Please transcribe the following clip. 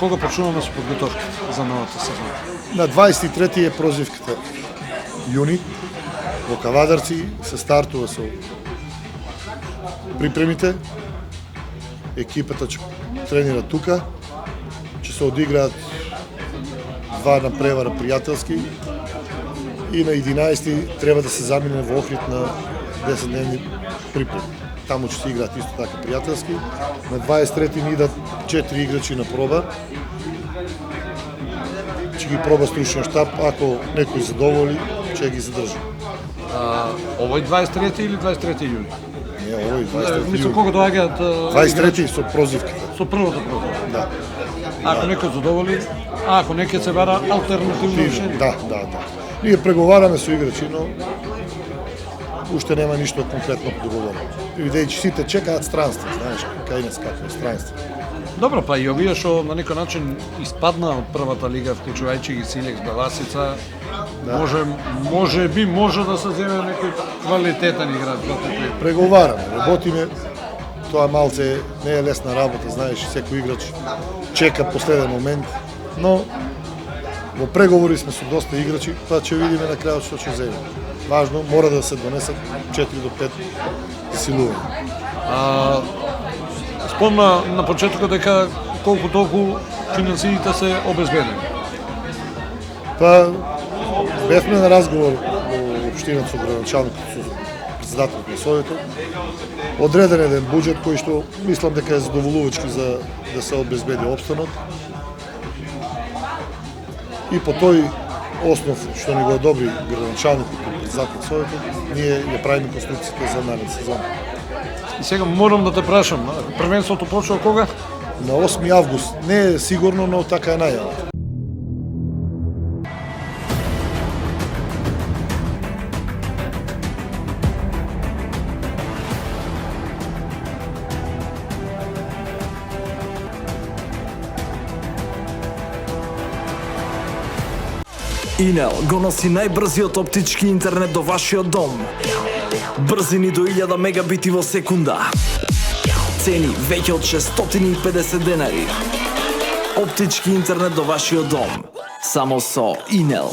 Кога почнуваме со подготовките за новата сезона? На 23 е прозивката јуни во Кавадарци се стартува со припремите. Екипата ќе тренира тука, ќе се одиграат два напревара пријателски и на 11 треба да се замине во Охрид на 10-дневни припреми. Таму ќе се играат исто така пријателски. На 23 ни идат 4 играчи на проба. Ќе ги проба стручниот штаб, ако некој задоволи, ќе ги задржи. Овој 23 или 23 јуни? Не, овој 23 Мислам јуни. кога доаѓаат 23 со прозивката. со првата прозивка. Да. Ако некој задоволи, ако некој се бара алтернативно решение. Да. Ние преговараме со играчи, но уште нема ништо конкретно договорено. Видејќи сите чекаат странство, знаеш, кај нас какво е странство. Добро, па и овие што на некој начин испадна од првата лига, вклучувајќи ги Силекс, Беласица, може да се земе некој квалитетен играч за тој. Преговараме, работиме. Тоа малце не е лесна работа, знаеш, секој играч чека последен момент, но во преговори сме со доста играчи, па ќе видиме на крајот што ќе земе. Важно, мора да се донесат 4 до 5 силувања. Спомна на почетокот дека колку толку финансиите се обезбедени. Па, бевме на разговор во општината со градоначалникот, со председателот на Советот. Одреден еден буџет кој што мислам дека е задоволувачки за да се обезбеди опстанок. И по тој основ што ни го одобри градоначалникот и председателот на Советот, ние ја правиме конструкцијата за нареден сезон. И сега морам да те прашам, првенството почува кога? На 8 август. Не е сигурно, но така е најава. Инел го носи најбрзиот оптички интернет до вашиот дом. Брзини до 1000 мегабити во секунда. Цени веќе од 650 денари. Оптички интернет до вашиот дом. Само со Инел.